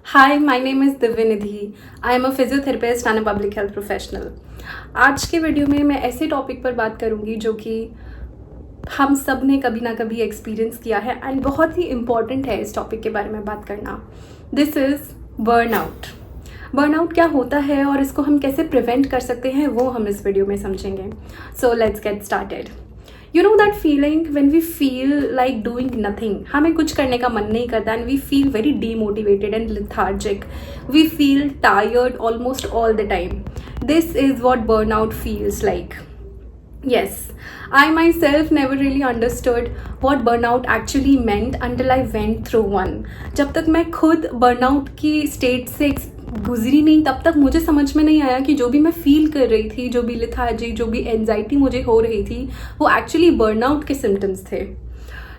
Hi, my name is Divya Nidhi. I am a physiotherapist and a public health professional. आज के video में मैं ऐसे topic पर बात करूंगी जो कि हम सब ने कभी ना कभी एक्सपीरियंस किया है एंड बहुत ही इम्पॉर्टेंट है इस टॉपिक के बारे में बात करना. This is burnout. बर्नआउट क्या होता है और इसको हम कैसे प्रिवेंट कर सकते हैं वो हम इस वीडियो में समझेंगे. So let's get started. You know that feeling when we feel like doing nothing. हमें कुछ करने का मन नहीं करता and we feel very demotivated and lethargic. We feel tired almost all the time. This is what burnout feels like. Yes, I myself never really understood what burnout actually meant until I went through one. जब तक मैं खुद burnout की state से गुजरी नहीं तब तक मुझे समझ में नहीं आया कि जो भी मैं फील कर रही थी, जो भी लिथार्जी, जो भी एंजाइटी मुझे हो रही थी वो एक्चुअली बर्नआउट के सिम्टम्स थे.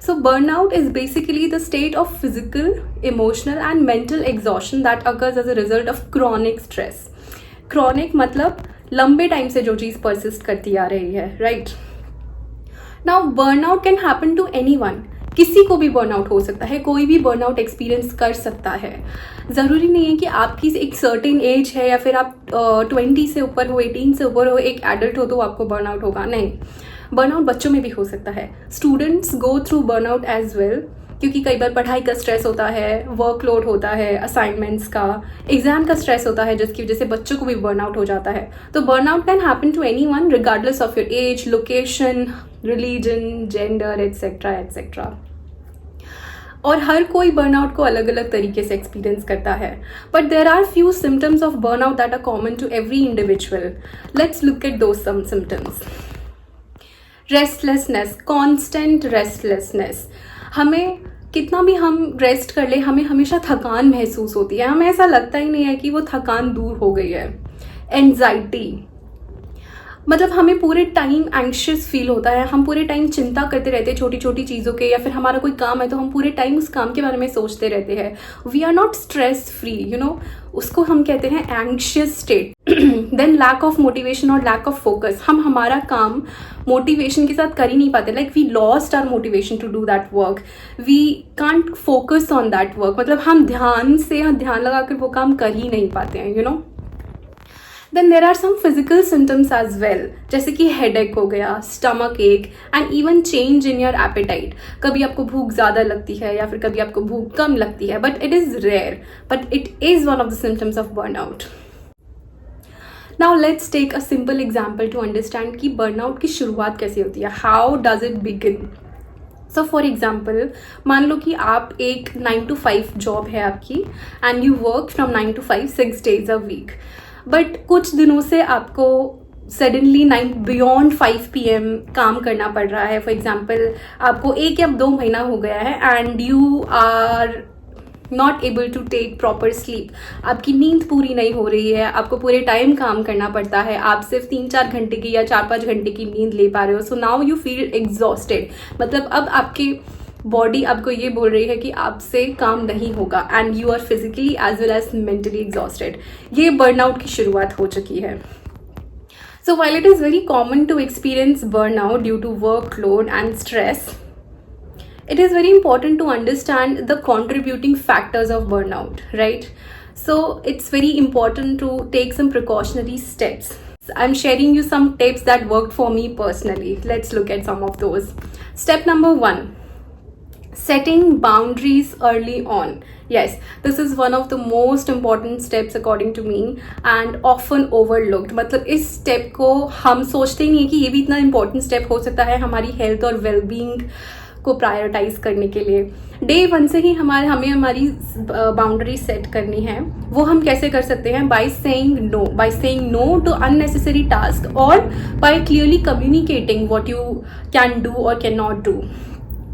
So burnout is basically the state of physical, emotional and mental exhaustion that occurs as a result of chronic stress. Chronic मतलब लंबे टाइम से जो चीज़ परसिस्ट करती आ रही है, right. Now burnout can happen to anyone. किसी को भी बर्नआउट हो सकता है, कोई भी बर्नआउट एक्सपीरियंस कर सकता है. ज़रूरी नहीं है कि आपकी एक सर्टेन एज है या फिर आप 20 से ऊपर हो, 18 से ऊपर हो, एक एडल्ट हो तो आपको बर्नआउट होगा. नहीं, बर्नआउट बच्चों में भी हो सकता है. Students go through burnout as well क्योंकि कई बार पढ़ाई का स्ट्रेस होता है, वर्कलोड होता है, असाइनमेंट्स का, एग्जाम का स्ट्रेस होता है जिसकी वजह से बच्चों को भी बर्नआउट हो जाता है. तो burnout can happen to anyone regardless of your age, location, religion, gender etcetera etcetera. और हर कोई बर्नआउट को अलग अलग तरीके से एक्सपीरियंस करता है. But there are few symptoms of burnout that are common to every individual. Let's look at those some symptoms. Restlessness, constant restlessness. हमें कितना भी हम रेस्ट कर ले हमें हमेशा थकान महसूस होती है. हमें ऐसा लगता ही नहीं है कि वो थकान दूर हो गई है. एंजाइटी मतलब हमें पूरे टाइम एंग्शियस फील होता है. हम पूरे टाइम चिंता करते रहते हैं छोटी छोटी चीज़ों के, या फिर हमारा कोई काम है तो हम पूरे टाइम उस काम के बारे में सोचते रहते हैं. We are not stress free, you know. उसको हम कहते हैं anxious state. Then lack of motivation और लैक ऑफ फोकस. हम हमारा काम मोटिवेशन के साथ कर ही नहीं पाते. Like we lost our motivation to do that work. We can't focus on that work. मतलब हम ध्यान लगाकर वो काम कर ही नहीं पाते हैं, you know. Then there are some physical symptoms as well, जैसे कि हेडेक हो गया, stomach ache and even change in your appetite. कभी आपको भूख ज़्यादा लगती है या फिर कभी आपको भूख कम लगती है, but it is rare, but it is one of the symptoms of burnout. Now let's take a simple example to understand कि बर्नआउट की शुरुआत कैसे होती है. How does it begin. So for example, मान लो कि आप एक 9 to 5 जॉब है आपकी and you work from 9 to 5 6 days a week. But कुछ दिनों से आपको सडनली 9 beyond 5 PM काम करना पड़ रहा है. फॉर एग्जाम्पल आपको 1 या 2 महीना हो गया है and you are not able to take proper sleep. आपकी नींद पूरी नहीं हो रही है, आपको पूरे टाइम काम करना पड़ता है, आप सिर्फ 3-4 घंटे की या 4-5 घंटे की नींद ले पा रहे हो. So now you feel exhausted. मतलब अब आपकी बॉडी आपको ये बोल रही है कि आपसे काम नहीं होगा and you are physically as well as mentally exhausted. ये बर्नआउट की शुरुआत हो चुकी है. So while it is very common to experience burnout due to workload and stress, it is very important to understand the contributing factors of burnout, right? So it's very important to take some precautionary steps. I'm sharing you some tips that worked for me personally. Let's look at some of those. Step number 1. Setting boundaries early on. Yes, this is one of the most important steps according to me and often overlooked. मतलब इस step को हम सोचते ही नहीं कि ये भी इतना important step हो सकता है हमारी हेल्थ और वेलबींग को प्रायोरिटाइज करने के लिए. डे 1 से ही हमें हमारी बाउंड्री सेट करनी है. वो हम कैसे कर सकते हैं? By saying no to unnecessary task और by clearly communicating what you can do और can not do.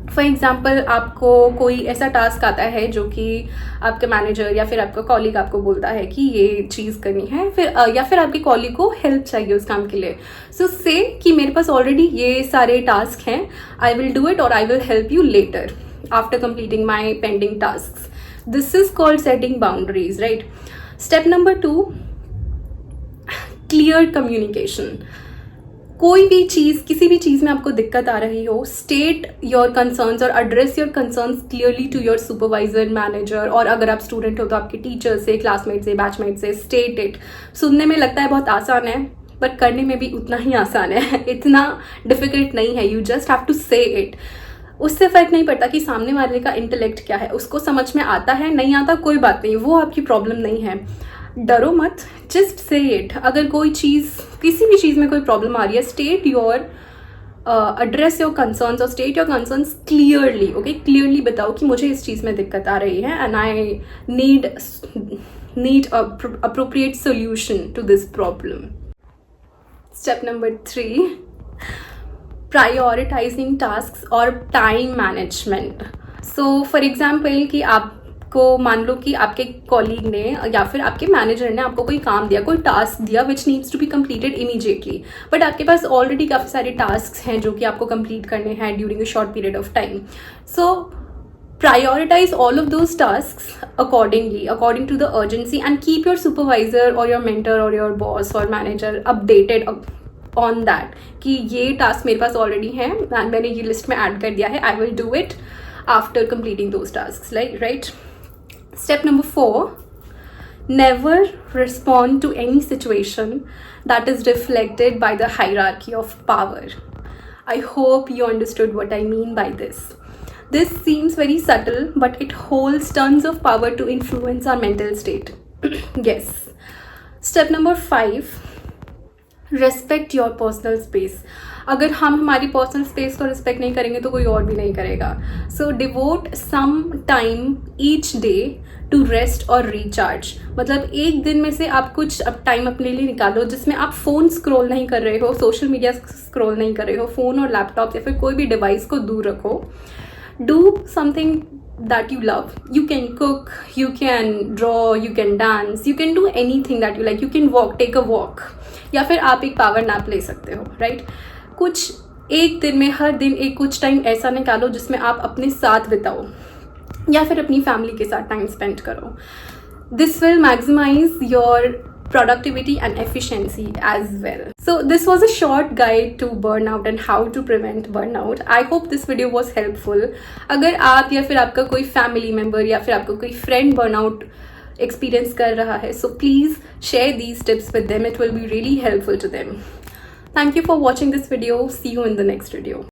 For example, आपको कोई ऐसा टास्क आता है जो कि आपके मैनेजर या फिर आपका कॉलीग आपको बोलता है कि ये चीज़ करनी है, फिर या फिर आपके कॉलीग को हेल्प चाहिए उस काम के लिए. सो से कि मेरे पास ऑलरेडी ये सारे टास्क हैं, आई विल डू इट और I will help you later after completing my pending task. This is called setting boundaries, right. Step number 2, clear communication. कोई भी चीज़, किसी भी चीज़ में आपको दिक्कत आ रही हो, स्टेट योर कंसर्न्स और address your concerns clearly to your supervisor, manager, और अगर आप स्टूडेंट हो तो आपके टीचर से, क्लासमेट से, बैचमेट से। State it. सुनने में लगता है बहुत आसान है, बट करने में भी उतना ही आसान है। इतना डिफिकल्ट नहीं है। यू जस्ट हैव टू से इट। उससे फ़र्क नहीं पड़ता कि सामने वाले का इंटेलेक्ट क्या है, उसको समझ में आता है नहीं आता कोई बात नहीं, वो आपकी प्रॉब्लम नहीं है। डरो मत, जस्ट से इट। अगर कोई चीज़, किसी भी चीज़ में कोई प्रॉब्लम आ रही है, state your address your concerns और state your concerns clearly. Okay, clearly बताओ कि मुझे इस चीज़ में दिक्कत आ रही है and I need appropriate solution to this problem. Step number 3, prioritising tasks और time management. So for example कि आपको मान लो कि आपके कॉलीग ने या फिर आपके मैनेजर ने आपको कोई काम दिया, कोई टास्क दिया which needs to be completed immediately, but आपके पास ऑलरेडी काफ़ी सारे टास्क हैं जो कि आपको कंप्लीट करने हैं during a short period of time. So prioritize all of those tasks according to the urgency and keep your supervisor or your mentor or your boss or manager updated on that कि ये task मेरे पास already है, मैंने ये list में add कर दिया है, I will do it after completing those task, like right. Step number 4, never respond to any situation that is reflected by the hierarchy of power. I hope you understood what I mean by this. This seems very subtle, but it holds tons of power to influence our mental state. Yes. Step number 5, respect your personal space. अगर हम हमारी personal space को respect नहीं करेंगे तो कोई और भी नहीं करेगा। So devote some time each day to rest और रिचार्ज। मतलब एक दिन में से आप कुछ टाइम अपने लिए निकालो जिसमें आप फ़ोन स्क्रॉल नहीं कर रहे हो, सोशल मीडिया स्क्रॉल नहीं कर रहे हो, फ़ोन और लैपटॉप या फिर कोई भी डिवाइस को दूर रखो। Do something that you love. You can cook, you can draw, you can dance, you can do anything that you like. You can walk, take a walk. या फिर आप एक पावर नैप ले सकते हो, राइट? कुछ एक दिन में, हर दिन एक कुछ टाइम ऐसा निकालो जिसमें आप अपने साथ बिताओ या फिर अपनी फैमिली के साथ टाइम स्पेंड करो. This will maximize your productivity and efficiency as well. So this was a short guide to burnout and how to prevent burnout. I hope this video was helpful. अगर आप या फिर आपका कोई family member या फिर आपका कोई friend burnout experience कर रहा है, so please share these tips with them. It will be really helpful to them. Thank you for watching this video. See you in the next video.